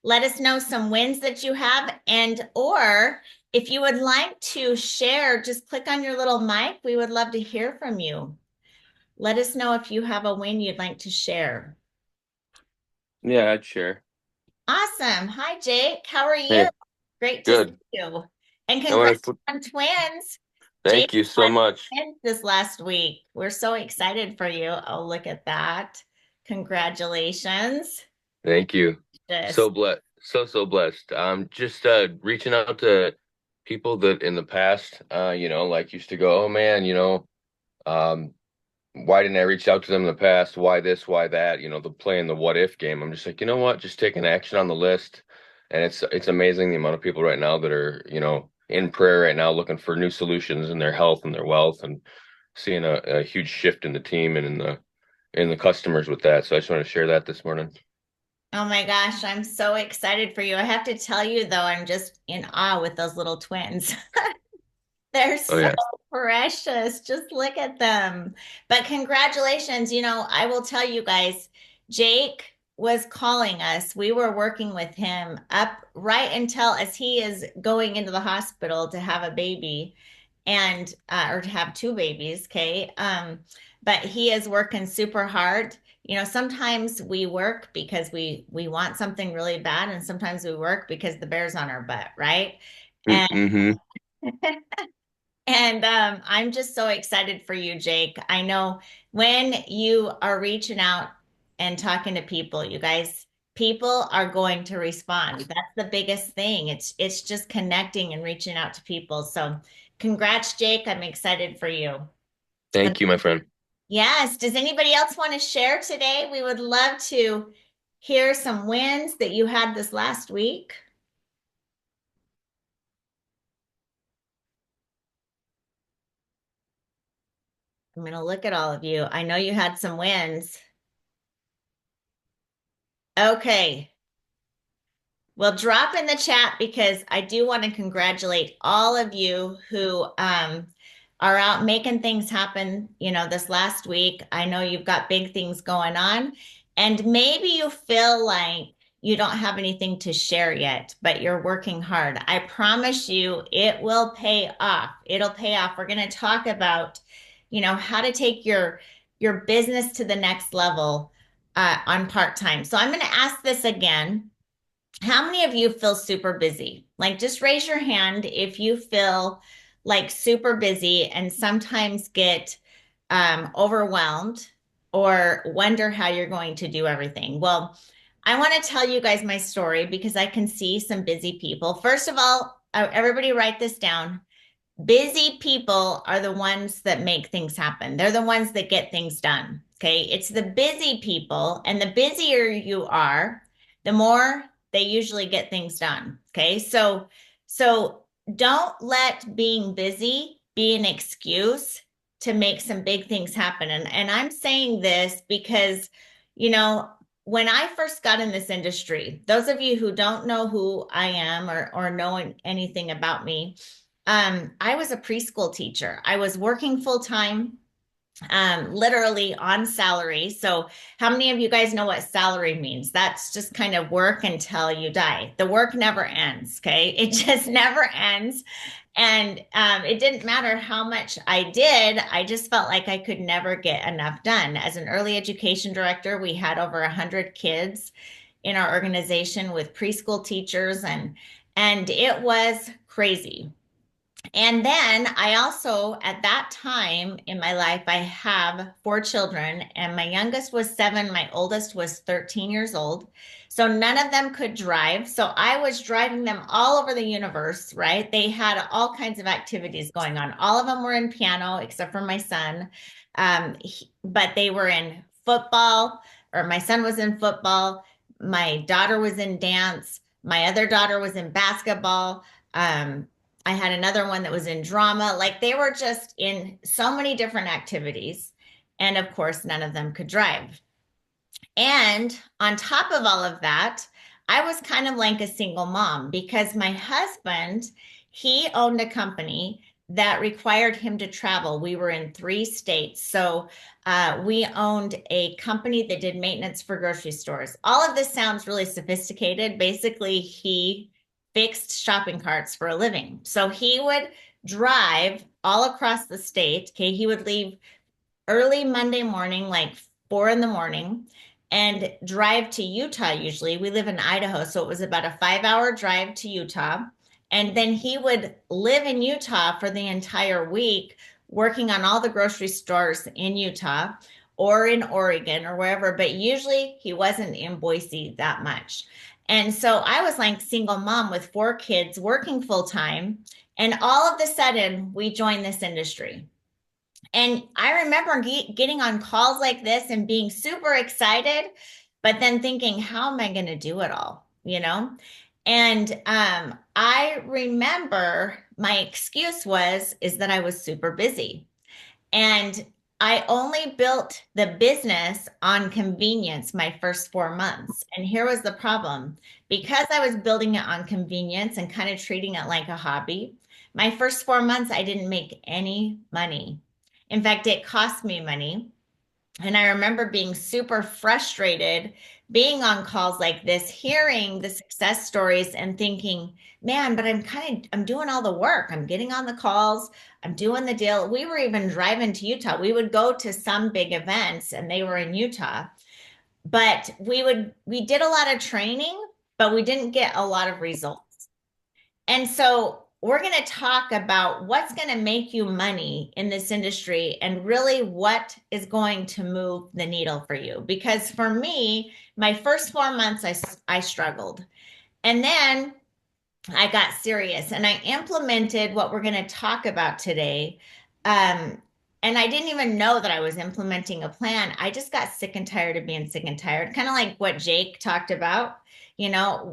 let us know some wins that you have, and or if you would like to share, just click on your little mic. We would love to hear from you. Let us know if you have a win you'd like to share. Yeah, I'd share. Awesome. Hi, Jake. How are you? Hey, Great to see good. you. And I want congrats to on twins. Jake thank you so had much. twins this last week. We're so excited for you. Oh, look at that. Congratulations. Thank you. Just So blessed. So blessed. Just reaching out to people that in the past, like used to go, oh man, um, why didn't I reach out to them in the past? Why this? Why that? The playing the what if game. I'm just like, you know what? Just taking action on the list, and it's amazing the amount of people right now that are, in prayer right now, looking for new solutions in their health and their wealth, and seeing a huge shift in the team and in the customers with that. So I just want to share that this morning. oh my gosh, I'm so excited for you. I have to tell you though, I'm just in awe with those little twins. They're Oh so yeah. precious. Just look at them. But congratulations. I will tell you guys, Jake was calling us. We were working with him up right until as he is going into the hospital to have a baby and or to have two babies, okay? But he is working super hard. Sometimes we work because we want something really bad, and sometimes we work because the bear's on our butt, right? And Mm-hmm. And I'm just so excited for you, Jake. I know when you are reaching out and talking to people, you guys, people are going to respond. That's the biggest thing. It's just connecting and reaching out to people. So, congrats, Jake. I'm excited for you. Thank you, my friend. Yes. Does anybody else want to share today? We would love to hear some wins that you had this last week. I'm going to look at all of you. I know you had some wins. Okay. Well, drop in the chat because I do want to congratulate all of you who are out making things happen, this last week. I know you've got big things going on, and maybe you feel like you don't have anything to share yet, but you're working hard. I promise you it will pay off. It'll pay off. We're going to talk about, how to take your business to the next level on part-time. So I'm going to ask this again. How many of you feel super busy? Like, just raise your hand if you feel like super busy and sometimes get overwhelmed or wonder how you're going to do everything. Well, I want to tell you guys my story because I can see some busy people. First of all, everybody write this down. Busy people are the ones that make things happen. They're the ones that get things done. Okay. It's the busy people, and the busier you are, the more they usually get things done. Okay. So don't let being busy be an excuse to make some big things happen. And I'm saying this because, you know, when I first got in this industry, those of you who don't know who I am or know anything about me, I was a preschool teacher. I was working full time, literally on salary. So, how many of you guys know what salary means? That's just kind of work until you die. The work never ends. Okay. It just never ends. And it didn't matter how much I did, I just felt like I could never get enough done. As an early education director, we had over 100 kids in our organization with preschool teachers, and it was crazy. And then I also, at that time in my life, I have four children, and my youngest was seven, my oldest was 13 years old. So none of them could drive. So I was driving them all over the universe, right? They had all kinds of activities going on. All of them were in piano, except for my son. But they were in football, or my son was in football. My daughter was in dance. My other daughter was in basketball. I had another one that was in drama. Like, they were just in so many different activities. And of course, none of them could drive. And on top of all of that, I was kind of like a single mom because my husband, he owned a company that required him to travel. We were in 3 states. So we owned a company that did maintenance for grocery stores. All of this sounds really sophisticated. Basically, he fixed shopping carts for a living. So he would drive all across the state. Okay. He would leave early Monday morning, like 4 in the morning, and drive to Utah. Usually, we live in Idaho, so it was about a 5 hour drive to Utah. And then he would live in Utah for the entire week, working on all the grocery stores in Utah or in Oregon or wherever. But usually, he wasn't in Boise that much. And so I was like single mom with 4 kids working full time. And all of a sudden, we joined this industry. And I remember getting on calls like this and being super excited, but then thinking, how am I going to do it all? You know? And I remember my excuse is that I was super busy. And I only built the business on convenience my first 4 months. And here was the problem. Because I was building it on convenience and kind of treating it like a hobby, my first 4 months, I didn't make any money. In fact, it cost me money. And I remember being super frustrated being on calls like this, hearing the success stories and thinking, man, but I'm doing all the work. I'm getting on the calls. I'm doing the deal. We were even driving to Utah. We would go to some big events and they were in Utah, but we did a lot of training, but we didn't get a lot of results. And so we're going to talk about what's going to make you money in this industry and really what is going to move the needle for you. Because for me, my first 4 months, I struggled. And then I got serious and I implemented what we're going to talk about today. And I didn't even know that I was implementing a plan. I just got sick and tired of being sick and tired, kind of like what Jake talked about,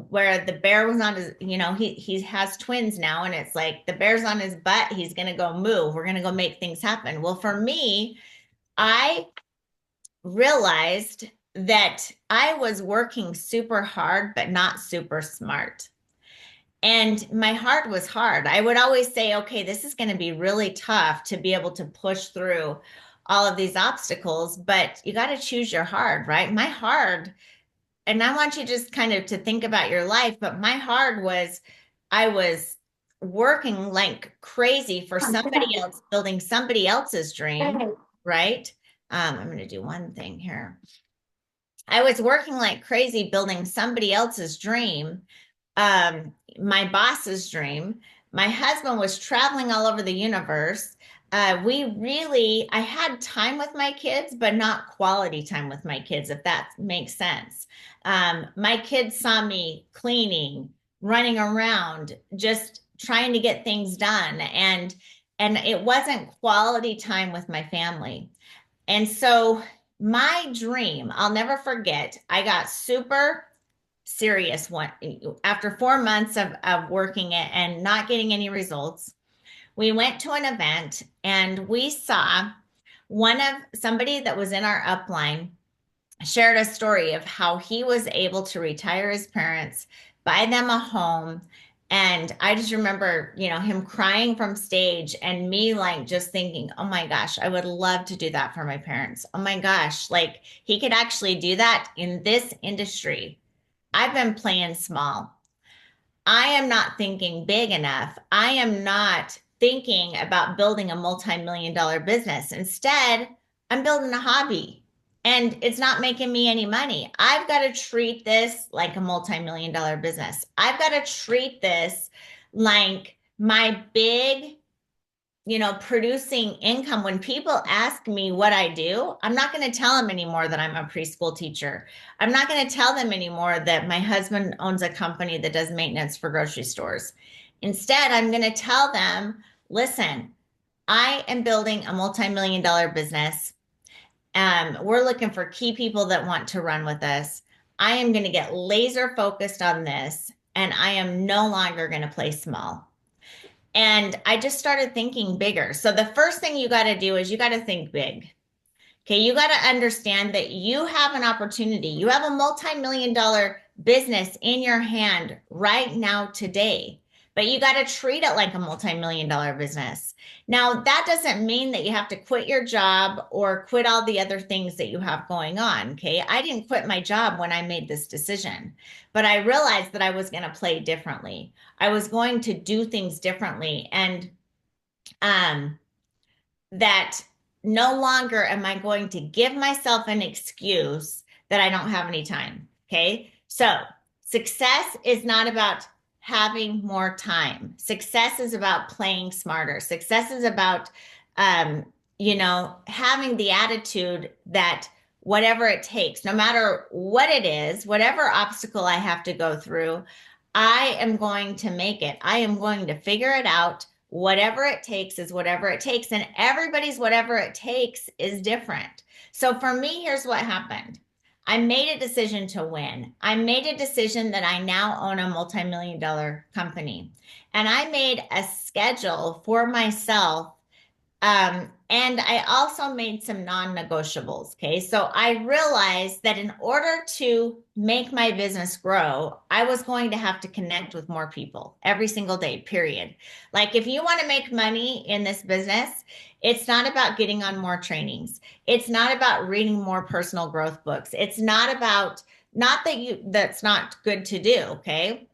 where the bear was on his, he has twins now, and it's like the bear's on his butt. He's going to go move. We're going to go make things happen. Well, for me, I realized that I was working super hard, but not super smart. And my heart was hard. I would always say, okay, this is going to be really tough to be able to push through all of these obstacles, but you got to choose your hard, right? My hard, and I want you just kind of to think about your life, but my hard was I was working like crazy for somebody else, building somebody else's dream, right? I'm going to do one thing here. I was working like crazy building somebody else's dream, my boss's dream. My husband was traveling all over the universe. I had time with my kids, but not quality time with my kids, if that makes sense. My kids saw me cleaning, running around, just trying to get things done. And it wasn't quality time with my family. And so my dream, I'll never forget, I got super serious one after 4 months of working it and not getting any results. We went to an event and we saw one of somebody that was in our upline shared a story of how he was able to retire his parents, buy them a home. And I just remember, him crying from stage and me like just thinking, oh my gosh, I would love to do that for my parents. Oh my gosh, like he could actually do that in this industry. I've been playing small. I am not thinking big enough. I am not thinking about building a multi-million-dollar business. Instead, I'm building a hobby and it's not making me any money. I've got to treat this like a multi-million-dollar business. I've got to treat this like my big producing income. When people ask me what I do, I'm not going to tell them anymore that I'm a preschool teacher. I'm not going to tell them anymore that my husband owns a company that does maintenance for grocery stores. Instead, I'm going to tell them, listen, I am building a multi-million-dollar business. We're looking for key people that want to run with us. I am going to get laser focused on this, and I am no longer going to play small. And I just started thinking bigger. So the first thing you got to do is you got to think big. Okay, you got to understand that you have an opportunity. You have a multi-million-dollar business in your hand right now today. but you got to treat it like a multi-million dollar business. Now, that doesn't mean that you have to quit your job or quit all the other things that you have going on. Okay. I didn't quit my job when I made this decision, but I realized that I was going to play differently. I was going to do things differently. And, um, that no longer am I going to give myself an excuse that I don't have any time. Okay. So success is not about having more time. Success is about playing smarter. Success is about, um, having the attitude that whatever it takes, no matter what it is, whatever obstacle I have to go through, I am going to make it. I am going to figure it out. Whatever it takes is whatever it takes. And everybody's whatever it takes is different. So for me, here's what happened. I made a decision to win. I made a decision that I now own a multi-million dollar company. And I made a schedule for myself, and I also made some non-negotiables. Okay. So I realized that in order to make my business grow, I was going to have to connect with more people every single day, period. Like if you want to make money in this business, it's not about getting on more trainings. It's not about reading more personal growth books. It's not about, not that that's not good to do. Okay.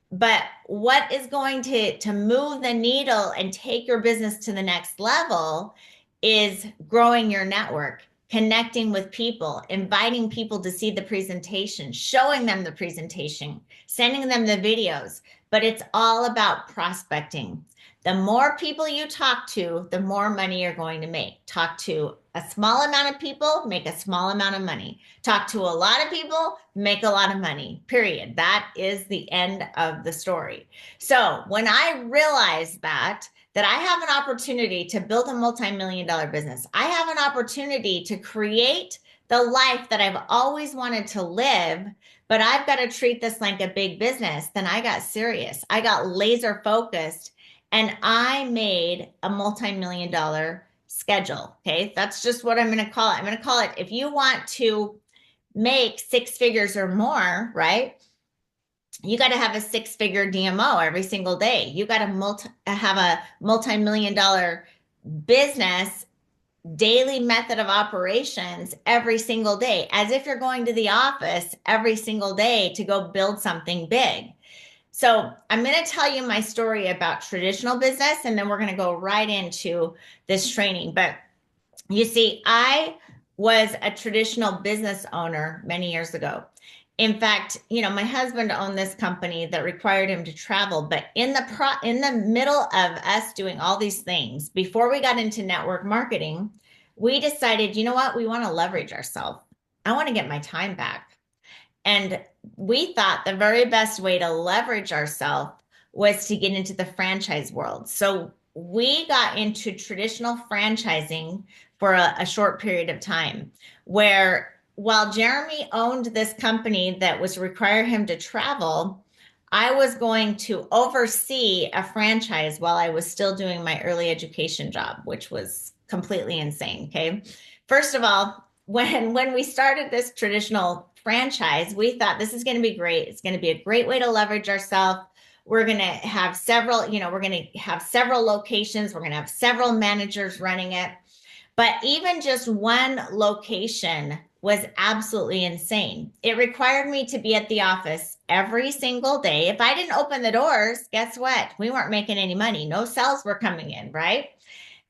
But what is going to move the needle and take your business to the next level is growing your network, connecting with people, inviting people to see the presentation, showing them the presentation, sending them the videos. But it's all about prospecting. The more people you talk to, the more money you're going to make. Talk to a small amount of people, make a small amount of money. Talk to a lot of people, make a lot of money, period. That is the end of the story. So when I realized that I have an opportunity to build a multi-million dollar business, I have an opportunity to create the life that I've always wanted to live, but I've got to treat this like a big business, then I got serious. I got laser focused and I made a multi-million dollar schedule. Okay. That's just what I'm going to call it. I'm going to call it, if you want to make six figures or more, right? You got to have a six-figure DMO every single day. You got to have a multi-million dollar business daily method of operations every single day, as if you're going to the office every single day to go build something big. So I'm going to tell you my story about traditional business, and then we're going to go right into this training. But you see, I was a traditional business owner many years ago. In fact, my husband owned this company that required him to travel, but in the middle of us doing all these things, before we got into network marketing, we decided, you know what? We want to leverage ourselves. I want to get my time back. And we thought the very best way to leverage ourselves was to get into the franchise world. So we got into traditional franchising for a short period of time, where while Jeremy owned this company that was require him to travel, I was going to oversee a franchise while I was still doing my early education job, which was completely insane. Okay. First of all, when we started this traditional franchise, we thought this is going to be great. It's going to be a great way to leverage ourselves. We're going to have several, we're going to have several locations. We're going to have several managers running it. But even just one location was absolutely insane. It required me to be at the office every single day. If I didn't open the doors, guess what? We weren't making any money. No sales were coming in, right?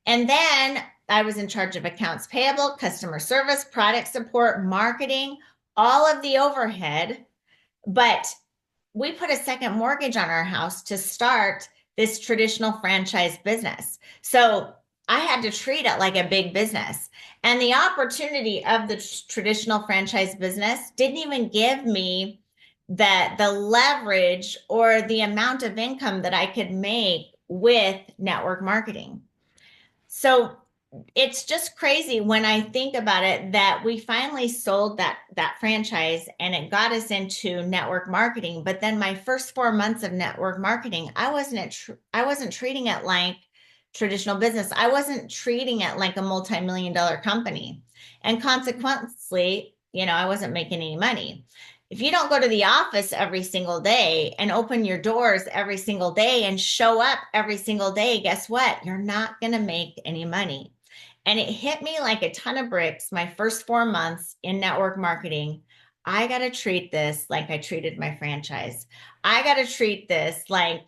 And then I was in charge of accounts payable, customer service, product support, marketing, all of the overhead. But we put a second mortgage on our house to start this traditional franchise business. So I had to treat it like a big business. And the opportunity of the traditional franchise business didn't even give me the leverage or the amount of income that I could make with network marketing. So it's just crazy when I think about it that we finally sold that franchise and it got us into network marketing. But then my first 4 months of network marketing, I wasn't treating it like traditional business. I wasn't treating it like a multi-million dollar company. And consequently, I wasn't making any money. If you don't go to the office every single day and open your doors every single day and show up every single day, guess what? You're not going to make any money. And it hit me like a ton of bricks my first 4 months in network marketing. I got to treat this like I treated my franchise. I got to treat this like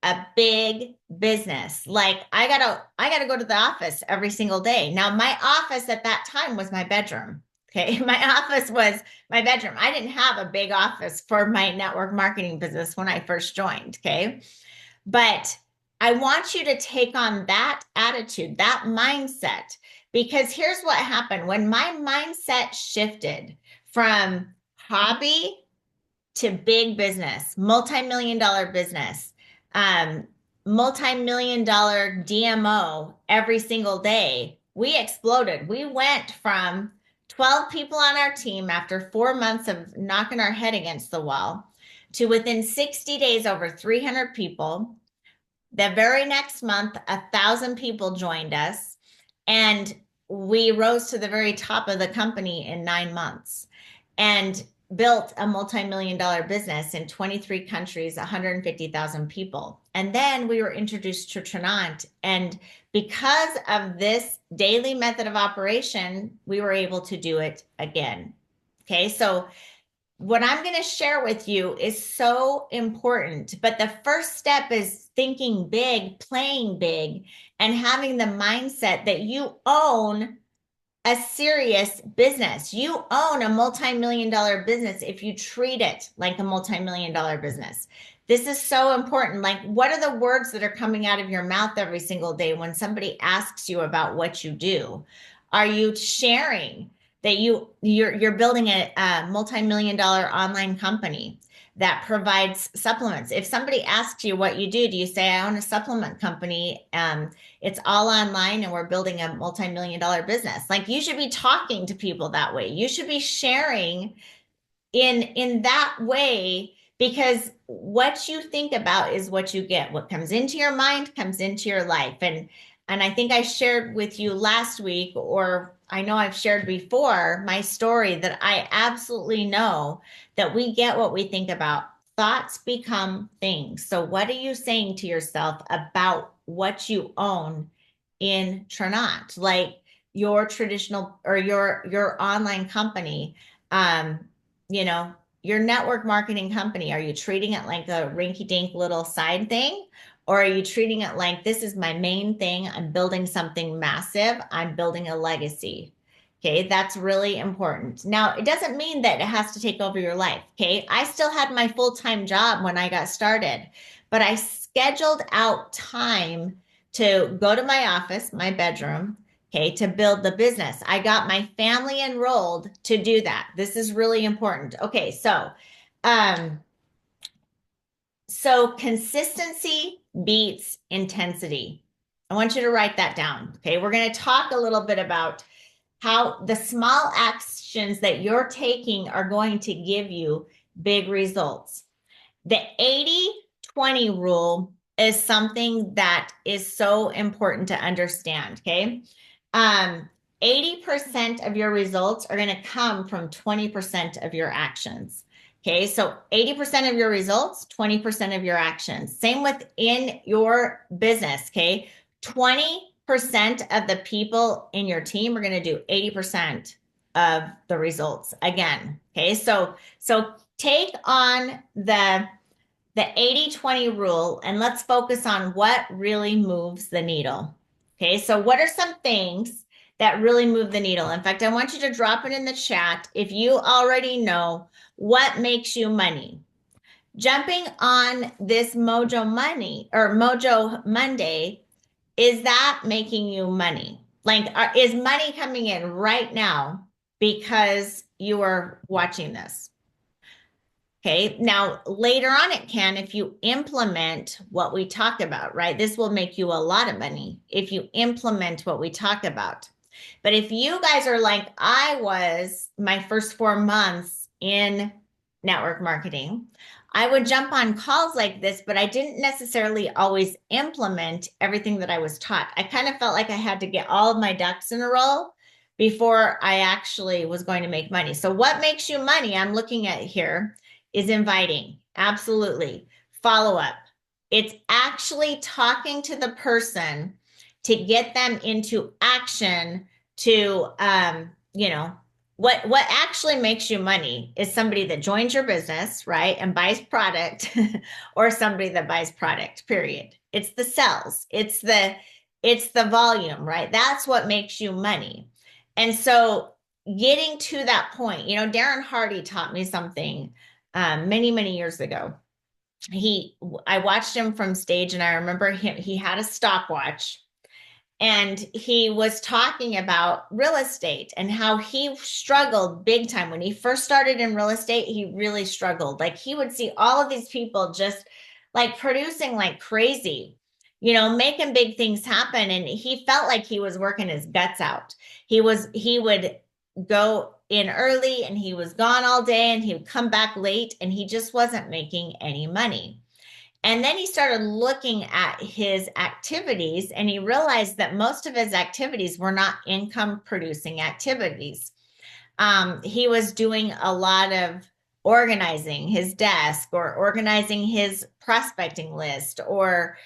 a big business. Like I gotta go to the office every single day. Now, my office at that time was my bedroom. Okay. My office was my bedroom. I didn't have a big office for my network marketing business when I first joined. Okay. But I want you to take on that attitude, that mindset, because here's what happened when my mindset shifted from hobby to big business, multi-million dollar business, um, multi-million dollar DMO every single day, we exploded. We went from 12 people on our team after 4 months of knocking our head against the wall to within 60 days, over 300 people. The very next month, 1,000 people joined us, and we rose to the very top of the company in 9 months and built a multi-million dollar business in 23 countries, 150,000 people. And then we were introduced to Trinant. And because of this daily method of operation, we were able to do it again. Okay, so what I'm going to share with you is so important. But the first step is thinking big, playing big, and having the mindset that you own a serious business. You own a multi-million dollar business if you treat it like a multi-million dollar business. This is so important. Like, what are the words that are coming out of your mouth every single day when somebody asks you about what you do? Are you sharing that you're building a multi-million dollar online company that provides supplements? If somebody asks you what you do you say, I own a supplement company? It's all online and we're building a multi-million dollar business. Like, you should be talking to people that way. You should be sharing in that way, because what you think about is what you get. What comes into your mind comes into your life. And I think I shared with you last week, or I know I've shared before, my story that I absolutely know that we get what we think about. Thoughts become things. So what are you saying to yourself about what you own in Trinant? Like your traditional or your online company, um, you know, your network marketing company, are you treating it like a rinky-dink little side thing? Or are you treating it like, this is my main thing? I'm building something massive. I'm building a legacy. Okay, that's really important. Now, it doesn't mean that it has to take over your life. Okay, I still had my full-time job when I got started, but I scheduled out time to go to my office, my bedroom, okay, to build the business. I got my family enrolled to do that. This is really important. Okay, um, so consistency beats intensity. I want you to write that down. Okay, we're going to talk a little bit about how the small actions that you're taking are going to give you big results. The 80-20 rule is something that is so important to understand. Okay. Um, 80% of your results are going to come from 20% of your actions. Okay. So 80% of your results, 20% of your actions. Same within your business. Okay. 20% of the people in your team are going to do 80% of the results again. Okay. So take on the 80-20 rule and let's focus on what really moves the needle. Okay, so what are some things that really move the needle? In fact, I want you to drop it in the chat if you already know what makes you money. Jumping on this Mojo Monday, is that making you money? Like, is money coming in right now because you are watching this? Okay. Now, later on, it can if you implement what we talk about, right? This will make you a lot of money if you implement what we talk about. But if you guys are like I was my first 4 months in network marketing, I would jump on calls like this, but I didn't necessarily always implement everything that I was taught. I kind of felt like I had to get all of my ducks in a row before I actually was going to make money. So what makes you money, I'm looking at here, is inviting. Absolutely. Follow up. It's actually talking to the person to get them into action to what actually makes you money is somebody that joins your business, right, and buys product or somebody that buys product, period. It's the sales. It's the volume, right? That's what makes you money. And so getting to that point, Darren Hardy taught me something many, many years ago. He, I watched him from stage, and I remember he had a stopwatch, and he was talking about real estate and how he struggled big time when he first started in real estate. He really struggled. Like, he would see all of these people just like producing like crazy, making big things happen, and he felt like he was working his guts out. He would go in early and he was gone all day, and he would come back late, and he just wasn't making any money. And then he started looking at his activities, and he realized that most of his activities were not income producing activities. He was doing a lot of organizing his desk or organizing his prospecting list, or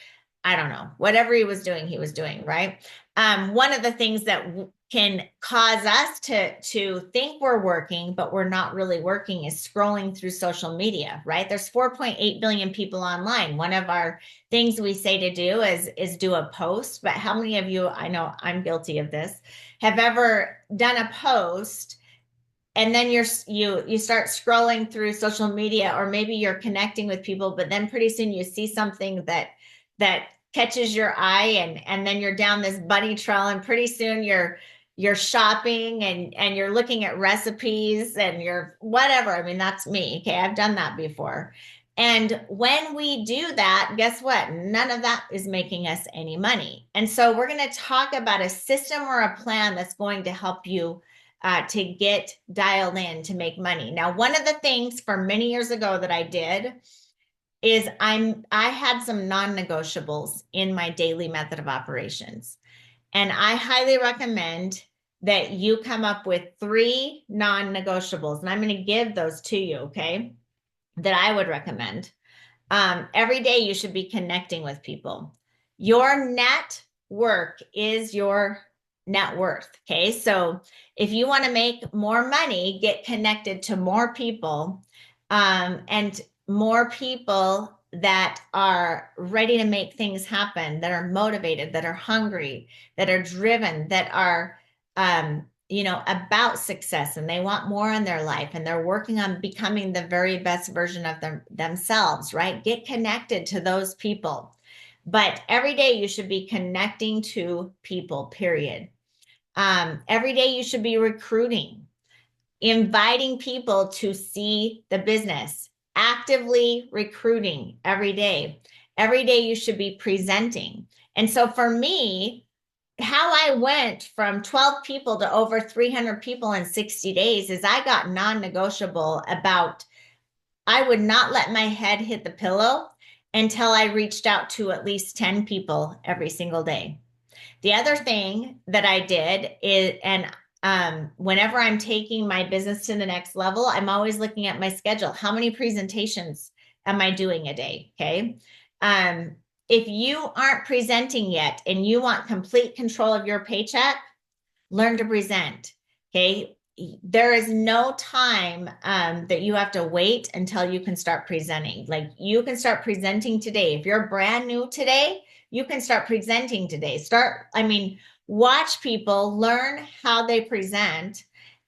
I don't know, whatever he was doing, right? One of the things that can cause us to think we're working, but we're not really working, is scrolling through social media, right? There's 4.8 billion people online. One of our things we say to do is do a post. But how many of you, I know I'm guilty of this, have ever done a post, and then you start scrolling through social media, or maybe you're connecting with people, but then pretty soon you see something that catches your eye, and then you're down this bunny trail, and pretty soon you're shopping, and you're looking at recipes, and you're whatever. I mean, that's me. Okay, I've done that before. And when we do that, guess what? None of that is making us any money. And so we're going to talk about a system or a plan that's going to help you to get dialed in to make money. Now, one of the things for many years ago that I did is I had some non-negotiables in my daily method of operations. And I highly recommend that you come up with 3 non-negotiables. And I'm going to give those to you, okay? That I would recommend. Every day you should be connecting with people. Your net work is your net worth. Okay. So if you want to make more money, get connected to more people, and more people that are ready to make things happen, that are motivated, that are hungry, that are driven, that are, about success, and they want more in their life, and they're working on becoming the very best version of themselves, right? Get connected to those people. But every day you should be connecting to people, period. Every day you should be recruiting, inviting people to see the business, actively recruiting every day. Every day you should be presenting. And so for me, how I went from 12 people to over 300 people in 60 days is I got non-negotiable about I would not let my head hit the pillow until I reached out to at least 10 people every single day. The other thing that I did is, and whenever I'm taking my business to the next level, I'm always looking at my schedule. How many presentations am I doing a day? Okay. Um, if you aren't presenting yet and you want complete control of your paycheck, learn to present. Okay. There is no time that you have to wait until you can start presenting. Like, you can start presenting today. If you're brand new today, you can start presenting today. Watch people, learn how they present,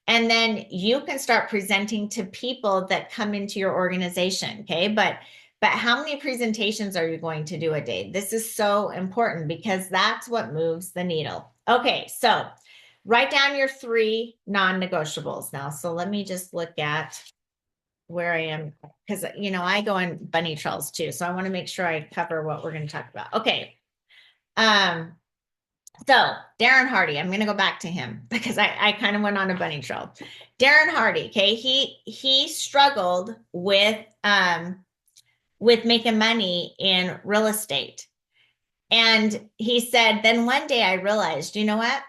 and then you can start presenting to people that come into your organization. Okay. But how many presentations are you going to do a day? This is so important because that's what moves the needle. Okay. So write down your 3 non-negotiables now. So let me just look at where I am, because I go on bunny trails too. So I want to make sure I cover what we're going to talk about. Okay. Um, so Darren Hardy, I'm going to go back to him because I kind of went on a bunny trail. Darren Hardy, okay, he struggled with making money in real estate. And he said, then one day I realized, you know what?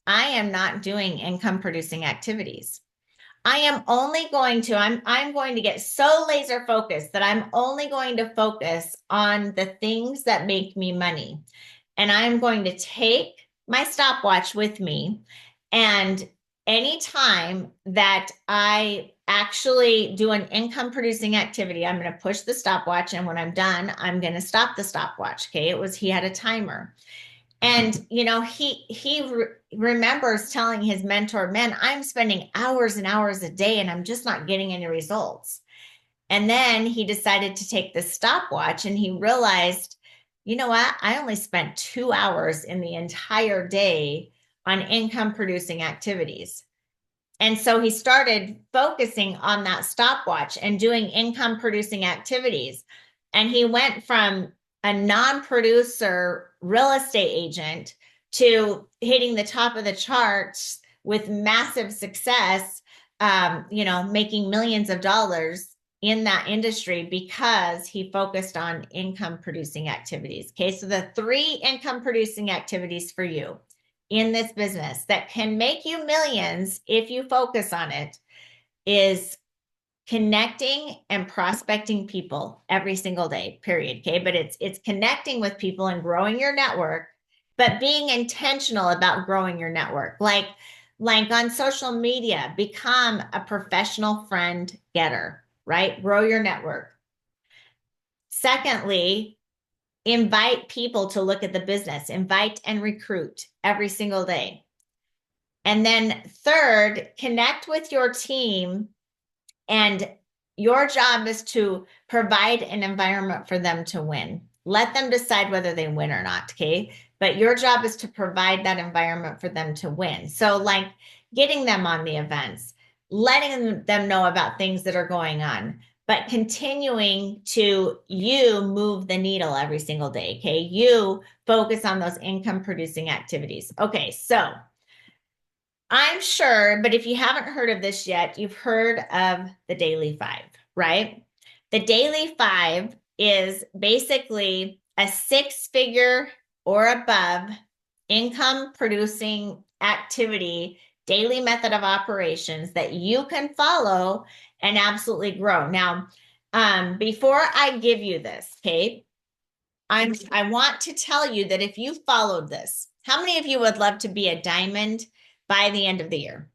I am not doing income producing activities. I am only going to, I'm going to get so laser focused that I'm only going to focus on the things that make me money. And I'm going to take my stopwatch with me. And anytime that I actually do an income producing activity, I'm going to push the stopwatch. And when I'm done, I'm going to stop the stopwatch. Okay. He had a timer. And he remembers telling his mentor, "Man, I'm spending hours and hours a day and I'm just not getting any results." And then he decided to take this stopwatch and he realized, you know what? I only spent 2 hours in the entire day on income producing activities. And so he started focusing on that stopwatch and doing income producing activities. And he went from a non producer real estate agent to hitting the top of the charts with massive success, making millions of dollars in that industry because he focused on income producing activities. Okay, so the three income producing activities for you in this business that can make you millions if you focus on it is connecting and prospecting people every single day, period. Okay, but it's connecting with people and growing your network, but being intentional about growing your network. Like on social media, become a professional friend getter, right? Grow your network. Secondly, invite people to look at the business, invite and recruit every single day. And then third, connect with your team, and your job is to provide an environment for them to win. Let them decide whether they win or not, okay? But your job is to provide that environment for them to win. So like getting them on the events, letting them know about things that are going on, but continuing to you move the needle every single day, okay? You focus on those income producing activities. Okay, so I'm sure, but if you haven't heard of this yet, you've heard of the Daily Five, right? The Daily Five is basically a six-figure or above income producing activity, daily method of operations that you can follow and absolutely grow. Now, before I give you this, okay, I want to tell you that if you followed this, how many of you would love to be a diamond by the end of the year?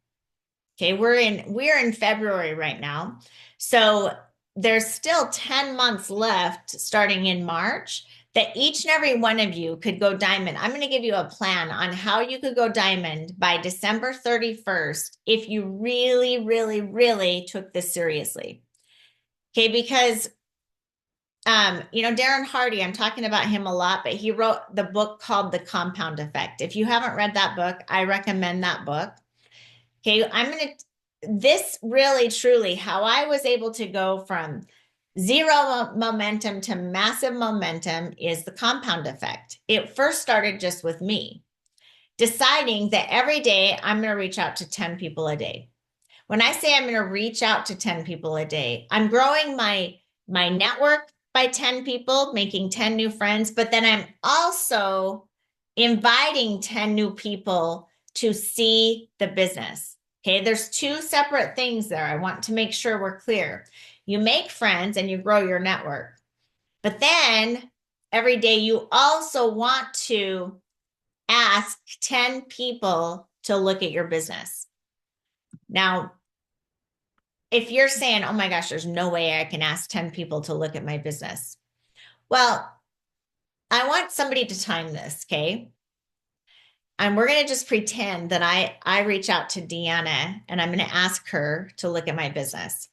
Okay, we're in February right now. So there's still 10 months left starting in March that each and every one of you could go diamond. I'm going to give you a plan on how you could go diamond by December 31st if you really, really, really took this seriously. Okay, because Darren Hardy, I'm talking about him a lot, but he wrote the book called The Compound Effect. If you haven't read that book, I recommend that book. Okay, this really truly, how I was able to go from zero momentum to massive momentum is the compound effect. It first started just with me deciding that every day I'm going to reach out to 10 people a day. When I say I'm going to reach out to 10 people a day, I'm growing my network by 10 people, making 10 new friends, but then I'm also inviting 10 new people to see the business. Okay, there's two separate things there. I want to make sure we're clear. You make friends and you grow your network. But then every day you also want to ask 10 people to look at your business. Now, if you're saying, "Oh my gosh, there's no way I can ask 10 people to look at my business." Well, I want somebody to time this, okay? And we're going to just pretend that I reach out to Deanna and I'm going to ask her to look at my business.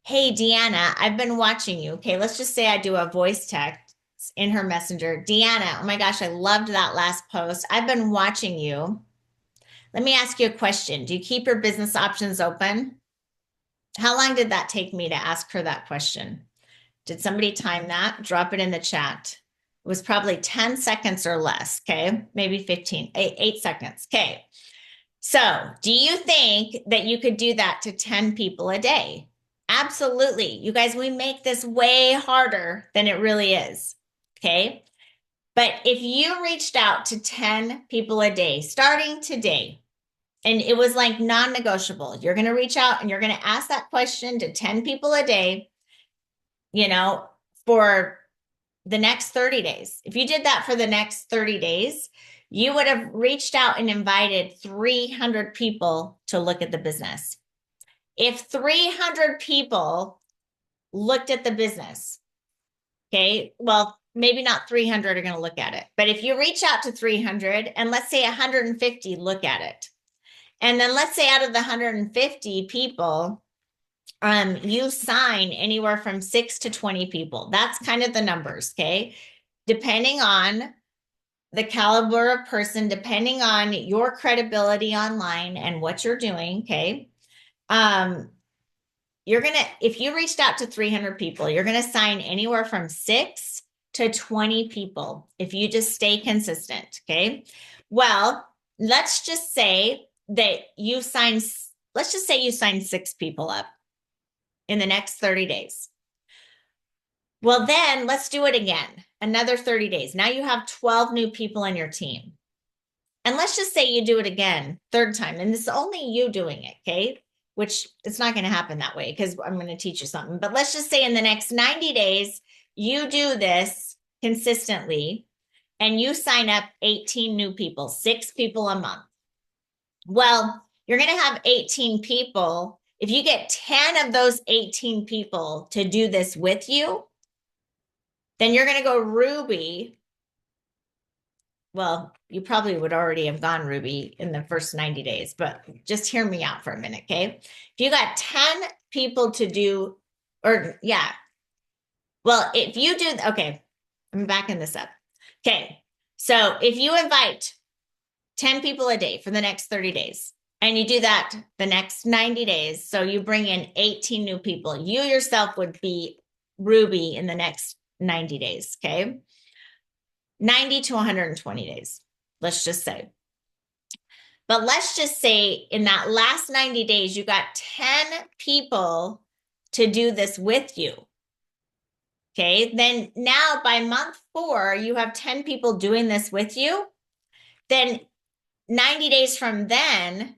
"Hey, Deanna, I've been watching you." Okay, let's just say I do a voice text in her messenger. "Deanna, oh my gosh, I loved that last post. I've been watching you. Let me ask you a question. Do you keep your business options open?" How long did that take me to ask her that question? Did somebody time that? Drop it in the chat. It was probably 10 seconds or less. Okay. Maybe 15, 8 seconds. Okay. So, do you think that you could do that to 10 people a day? Absolutely. You guys, we make this way harder than it really is. Okay. But if you reached out to 10 people a day, starting today, and it was like non-negotiable, you're going to reach out and you're going to ask that question to 10 people a day, you know, for the next 30 days. If you did that for the next 30 days, you would have reached out and invited 300 people to look at the business. If 300 people looked at the business, okay, well, maybe not 300 are going to look at it, but if you reach out to 300 and let's say 150 look at it, and then let's say out of the 150 people, you sign anywhere from 6 to 20 people. That's kind of the numbers, okay? Depending on the caliber of person, depending on your credibility online and what you're doing, okay? Um, you're gonna, if you reached out to 300 people, you're gonna sign anywhere from 6 to 20 people if you just stay consistent, okay? Well, let's just say that you sign, let's just say you sign 6 people up in the next 30 days. Well, then let's do it again, another 30 days. Now you have 12 new people in your team. And let's just say you do it again, third time, and this is only you doing it, okay? Which it's not going to happen that way because I'm going to teach you something. But let's just say in the next 90 days, you do this consistently and you sign up 18 new people, 6 people a month. Well, you're going to have 18 people. If you get 10 of those 18 people to do this with you, then you're going to go Ruby. Well, you probably would already have gone Ruby in the first 90 days, but just hear me out for a minute, okay? If you got 10 people to do, or yeah, well, if you do, okay, I'm backing this up. Okay, so if you invite 10 people a day for the next 30 days, and you do that the next 90 days, so you bring in 18 new people, you yourself would be Ruby in the next 90 days, okay? 90 to 120 days, let's just say. But let's just say in that last 90 days, you got 10 people to do this with you. Okay. Then now by month 4, you have 10 people doing this with you. Then 90 days from then,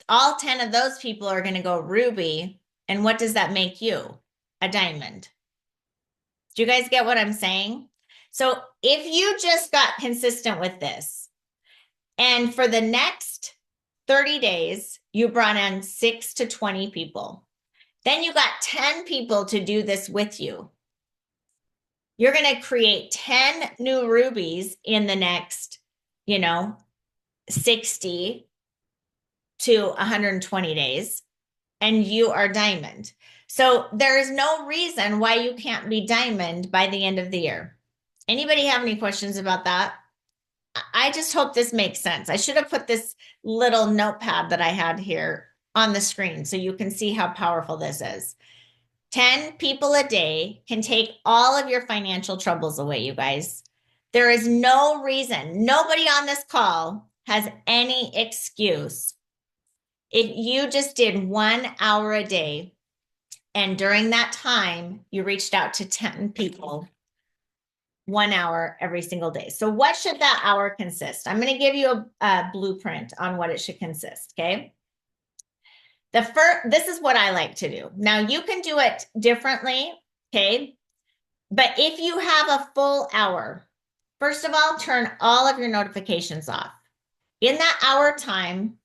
all 10 of those people are going to go Ruby. And what does that make you? A diamond. Do you guys get what I'm saying? So if you just got consistent with this, and for the next 30 days, you brought in 6 to 20 people. Then you got 10 people to do this with you. You're going to create 10 new rubies in the next, 60 to 120 days, and you are diamond. So there is no reason why you can't be diamond by the end of the year. Anybody have any questions about that? I just hope this makes sense. I should have put this little notepad that I had here on the screen so you can see how powerful this is. 10 people a day can take all of your financial troubles away, you guys. There is no reason, nobody on this call has any excuse. If you just did 1 hour a day and during that time you reached out to 10 people, 1 hour every single day. So what should that hour consist? I'm going to give you a blueprint on what it should consist. Okay. This is what I like to do. Now you can do it differently. Okay. But if you have a full hour, first of all, turn all of your notifications off. In that hour time,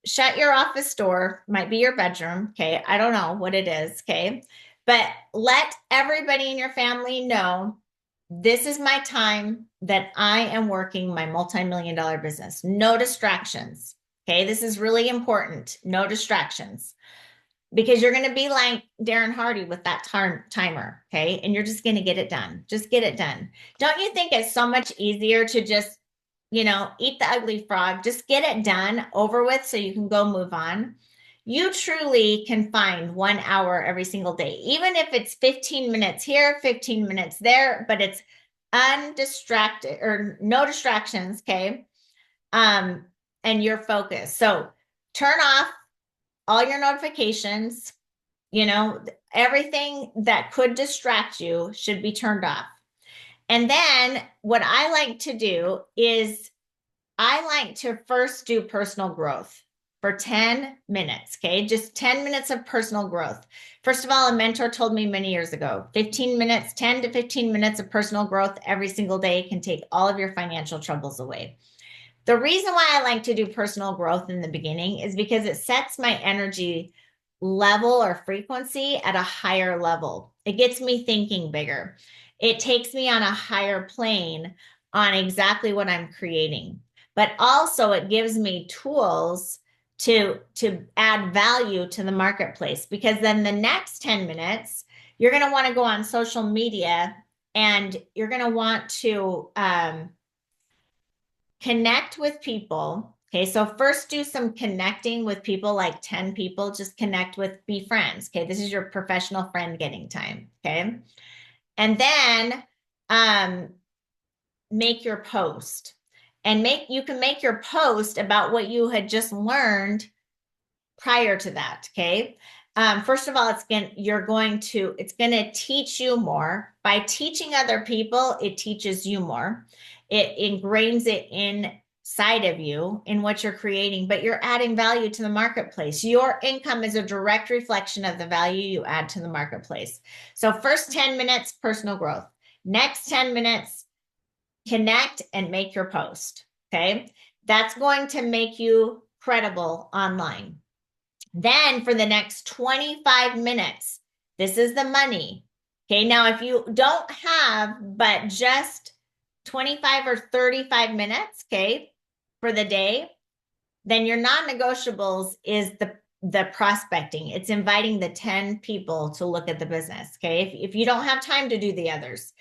shut your office door, might be your bedroom. Okay. I don't know what it is. Okay. But let everybody in your family know this is my time that I am working my multi-million-dollar business. No distractions. Okay. This is really important. No distractions because you're going to be like Darren Hardy with that timer. Okay. And you're just going to get it done. Just get it done. Don't you think it's so much easier to just, eat the ugly frog, just get it done over with so you can go move on? You truly can find 1 hour every single day, even if it's 15 minutes here, 15 minutes there, but it's undistracted or no distractions. Okay. And you're focused. So turn off all your notifications, everything that could distract you should be turned off. And then what I like to do is I like to first do personal growth for 10 minutes. Okay. Just 10 minutes of personal growth. First of all, a mentor told me many years ago 15 minutes, 10 to 15 minutes of personal growth every single day can take all of your financial troubles away. The reason why I like to do personal growth in the beginning is because it sets my energy level or frequency at a higher level. It gets me thinking bigger. It takes me on a higher plane on exactly what I'm creating. But also it gives me tools to add value to the marketplace because then the next 10 minutes you're going to want to go on social media and you're going to want to connect with people. Okay, so first do some connecting with people, like 10 people, just connect with, be friends. Okay, this is your professional friend getting time. Okay, and then um, make your post and you can make your post about what you had just learned prior to that. Okay. First of all, it's going to teach you more. By teaching other people, it teaches you more. It ingrains it inside of you in what you're creating, but you're adding value to the marketplace. Your income is a direct reflection of the value you add to the marketplace. So first 10 minutes, personal growth. Next 10 minutes, connect and make your post. Okay. That's going to make you credible online. Then for the next 25 minutes, this is the money. Okay, now if you don't have but just 25 or 35 minutes, okay, for the day, then your non-negotiables is the prospecting. It's inviting the 10 people to look at the business. Okay. If you don't have time to do the others,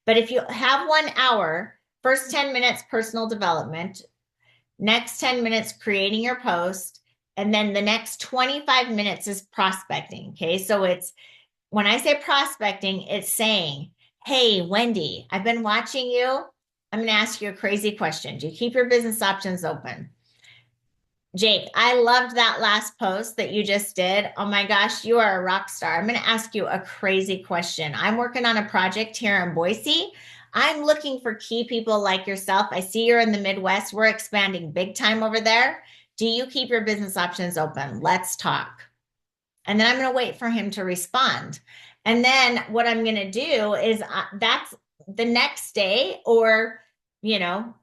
but if you have 1 hour, first 10 minutes personal development, next 10 minutes creating your post, and then the next 25 minutes is prospecting. Okay. So it's when I say prospecting, it's saying, hey, Wendy, I've been watching you. I'm going to ask you a crazy question. Do you keep your business options open? Jake, I loved that last post that you just did. Oh my gosh, you are a rock star. I'm going to ask you a crazy question. I'm working on a project here in Boise. I'm looking for key people like yourself. I see you're in the Midwest. We're expanding big time over there. Do you keep your business options open? Let's talk. And then I'm going to wait for him to respond. And then what I'm going to do is that's the next day, or, you know,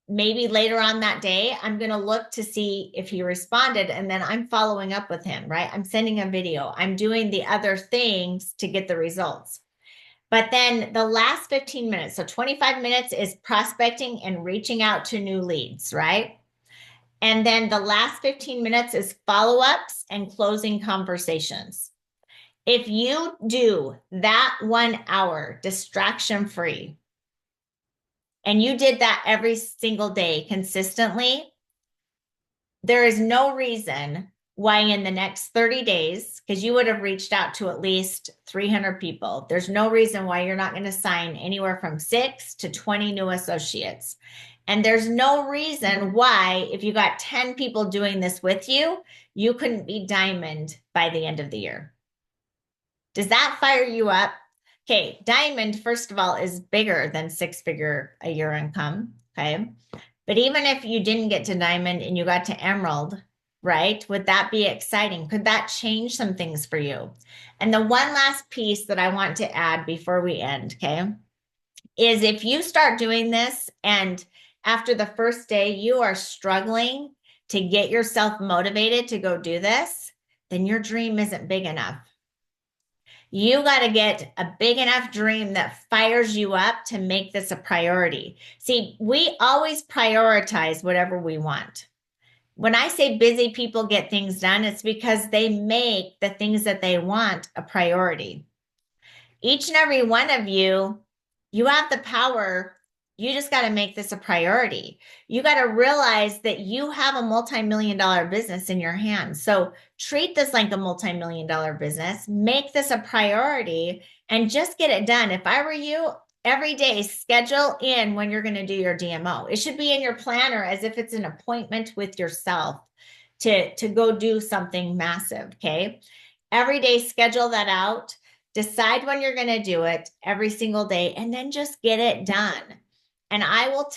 maybe later on that day, I'm going to look to see if he responded. And then I'm following up with him, right? I'm sending a video. I'm doing the other things to get the results. But then the last 15 minutes, so 25 minutes is prospecting and reaching out to new leads, right? And then the last 15 minutes is follow ups and closing conversations. If you do that 1 hour distraction free, and you did that every single day consistently, there is no reason why in the next 30 days, because you would have reached out to at least 300 people, there's no reason why you're not going to sign anywhere from 6 to 20 new associates. And there's no reason why, if you got 10 people doing this with you, you couldn't be diamond by the end of the year. Does that fire you up? Okay, diamond, first of all, is bigger than 6-figure a year income. Okay. But even if you didn't get to diamond and you got to emerald, right? Would that be exciting? Could that change some things for you? And the one last piece that I want to add before we end, okay, is if you start doing this and after the first day you are struggling to get yourself motivated to go do this, then your dream isn't big enough. You got to get a big enough dream that fires you up to make this a priority. See, we always prioritize whatever we want. When I say busy people get things done, it's because they make the things that they want a priority. Each and every one of you, you have the power. You just got to make this a priority. You got to realize that you have a multi-million-dollar business in your hands. So treat this like a multi-million-dollar business, make this a priority, and just get it done. If I were you, every day schedule in when you're going to do your DMO. It should be in your planner as if it's an appointment with yourself to go do something massive. Okay. Every day schedule that out. Decide when you're going to do it every single day and then just get it done. And I will